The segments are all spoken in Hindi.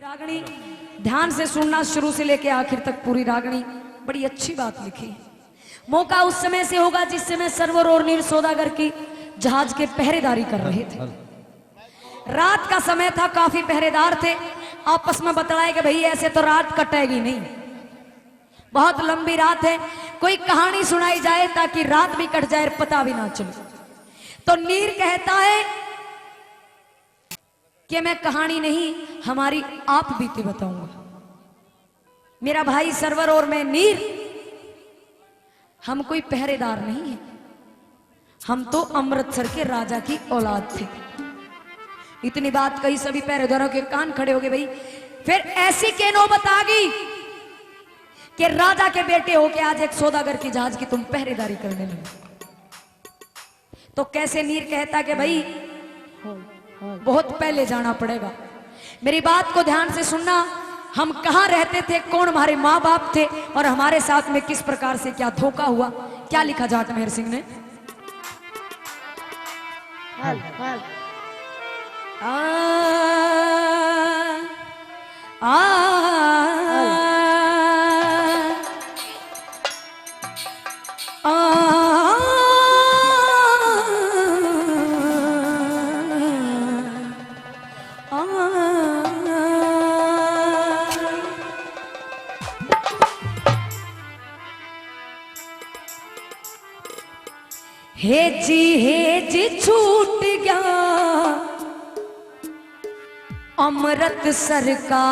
रागनी ध्यान से सुनना, शुरू से लेके आखिर तक पूरी रागनी बड़ी अच्छी बात लिखी है। मौका उस समय से होगा जिस समय सरवर और नीर सौदागर की जहाज के पहरेदारी कर रहे थे। रात का समय था, काफी पहरेदार थे। आपस में बतलाए कि भाई ऐसे तो रात कटेगी नहीं, बहुत लंबी रात है, कोई कहानी सुनाई जाए ताकि रात भी कट जाए, पता भी ना चले। तो नीर कहता है कि मैं कहानी नहीं, हमारी आप बीती बताऊंगा। मेरा भाई सरवर और मैं नीर, हम कोई पहरेदार नहीं है, हम तो अमृतसर के राजा की औलाद थे। इतनी बात कही, सभी पहरेदारों के कान खड़े हो गए। भाई फिर ऐसी के नौबत आ गई कि राजा के बेटे हो के आज एक सौदागर की जहाज की तुम पहरेदारी करने लगे। तो कैसे नीर कहता कि भाई बहुत पहले जाना पड़ेगा, मेरी बात को ध्यान से सुनना। हम कहां रहते थे, कौन हमारे माँ बाप थे और हमारे साथ में किस प्रकार से क्या धोखा हुआ, क्या लिखा जाट मेहर सिंह ने। हे जी छूट गया अमृतसर का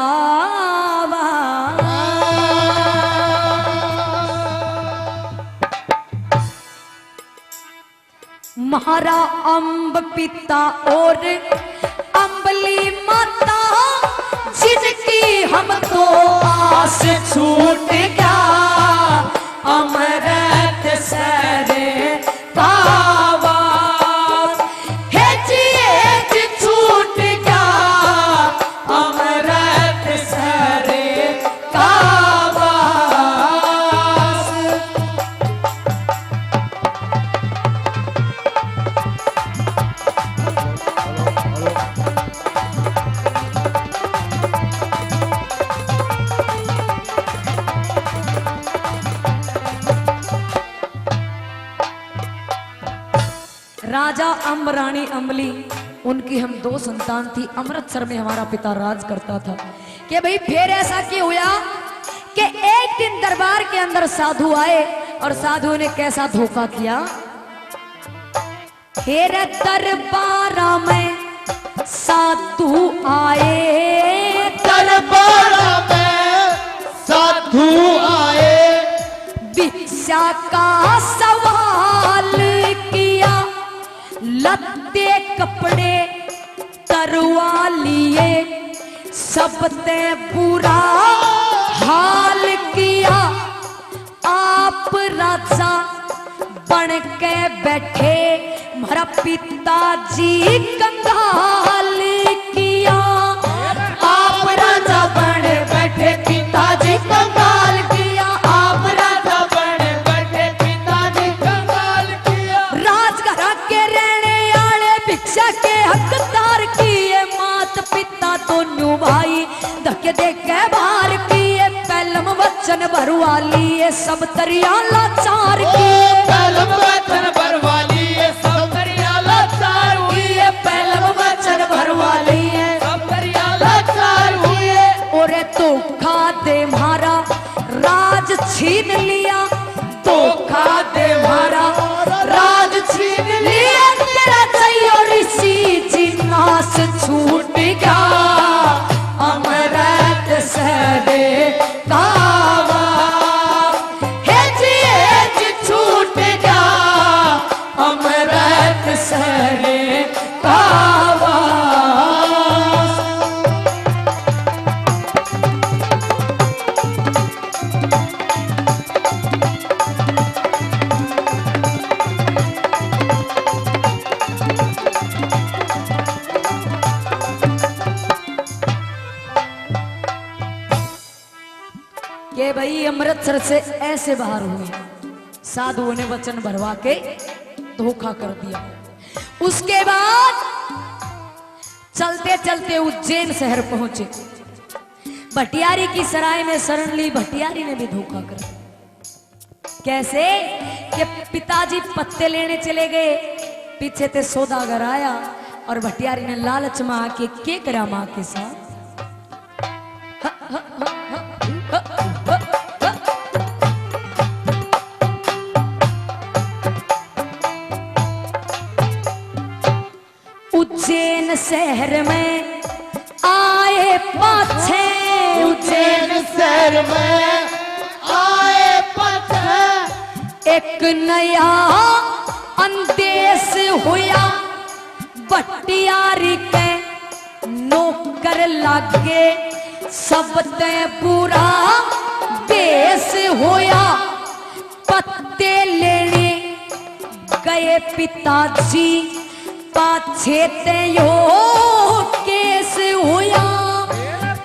महारा अम्ब पिता और अम्बली माता, जिनकी हम तो आस छूट गया अमृतसर राजा अम्ब रानी अम्बली, उनकी हम दो संतान थी। अमृतसर में हमारा पिता राज करता था। कि भाई फिर ऐसा क्यों हुआ कि एक दिन दरबार के अंदर साधु आए और साधु ने कैसा धोखा किया। फिर दरबार में साधु आए, दरबार में साधु आए, भिक्षा का सवाल किया, लत्ते कपड़े तरवा लिए, सबते बुरा हाल किया। आप राजा बन के बैठे, हमारा पिताजी कंगाल किया। आप राजा बन बैठे, पिताजी कंगाल किया। आप राजा बन बैठे, पिताजी कंगाल किया। राजघर के रहने आले भिक्षा के हकदार किए, मात पिता दोनों भाई धक्के दे के बाहर किए। पहलम वचन भरवा लिए, सब तरिया लाचार किए। पहलम वचन भरवा लिए, सब तरिया लाचार हुए। पहलम वचन भरवा लिए, सब तरिया लाचार हुए। और धोखा दे मारा राज छीन लिया, धोखा दे मारा राज छीन लिया। तेरा चाहिए ऋषि जी नाश छूट गया अमृतसर कावा। हे जी छूट गया अमृतसर कावा। के भाई अमृतसर से ऐसे बाहर हुए, साधुओं ने वचन भरवा के धोखा कर दिया। उसके बाद चलते चलते उज्जैन शहर पहुंचे। भटियारी की सराय में शरण ली, भटियारी ने भी धोखा कर। कैसे कि पिताजी पत्ते लेने चले गए, पीछे ते सौदागर आया और भटियारी ने लालच में आके के करा मां के साथ। उज्जैन शहर में आए पाछे, उज्जैन शहर में आए पाछे एक नया अंदेश हुआ, भटियारी के नौकर लागे, सब ते बुरा बेस होया। पत्ते लेने गए पिताजी, पाछे ते यो केस हुआ।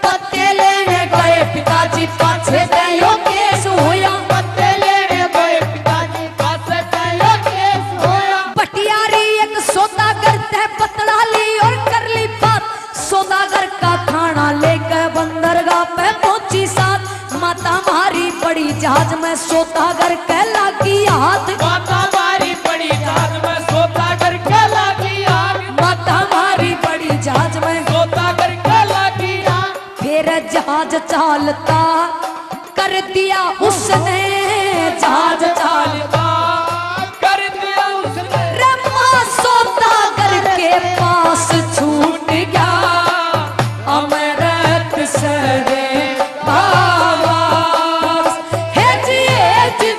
पत्ते लेने गए पिताजी, पाछे ते यो केस हुआ। पत्ते लेने गए पिताजी, पाछे ते यो केस होया। भटियारी एक सौदागर ते पतड़ा ली और कर ली बात, सौदागर का खाना लेकर बंदरगाह पे पहुंची साथ। माता मारी बड़ी जहाज में सौदागर के लागी हाथ, माता मारी बड़ी जहाज में सौदागर के लागी आग, माता मारी बड़ी जहाज में सौदागर के लागी आग। फिर जहाज चालता कर दिया उसने, जहाज चालता कर दिया उसने, रमा सौदागर के पास छूट गया अमृत सरे बाबा। हेज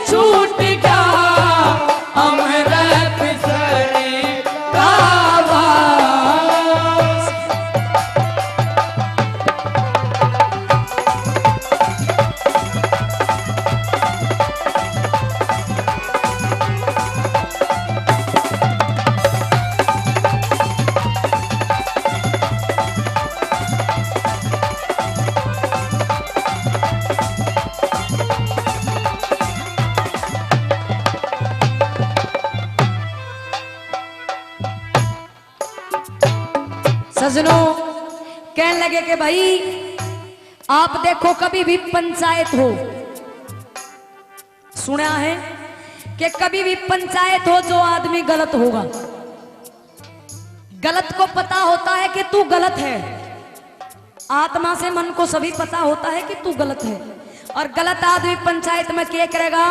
छूट गया अमृत सरे बाबा। सजनों कहने लगे कि भाई आप देखो कभी भी पंचायत हो, सुना है कि कभी भी पंचायत हो जो आदमी गलत होगा, गलत को पता होता है कि तू गलत है, आत्मा से मन को सभी पता होता है कि तू गलत है। और गलत आदमी पंचायत में क्या करेगा,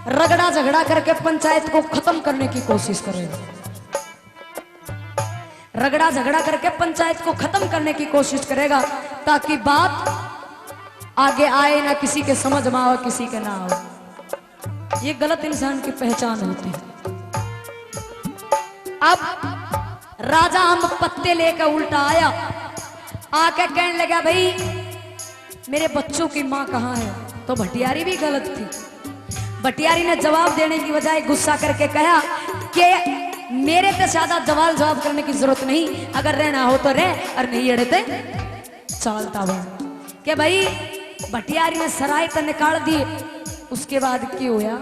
रगड़ा झगड़ा करके पंचायत को खत्म करने की कोशिश करेगा, रगड़ा झगड़ा करके पंचायत को खत्म करने की कोशिश करेगा, ताकि बात आगे आए ना किसी के समझ में आए किसी के ना आए। ये गलत इंसान की पहचान होती है। अब राजा हम पत्ते लेकर उल्टा आया, आके कहने लगा भाई मेरे बच्चों की माँ कहाँ है। तो भटियारी भी गलत थी। भटियारी ने जवाब देने की बजाय गुस्सा करके कहा कि मेरे से ज्यादा जवाब करने की जरूरत नहीं, अगर रहना हो तो रह और नहीं अड़ते चलता हुआ। कि भाई भटियारी ने सराय तो निकाल दिए, उसके बाद क्या हुआ।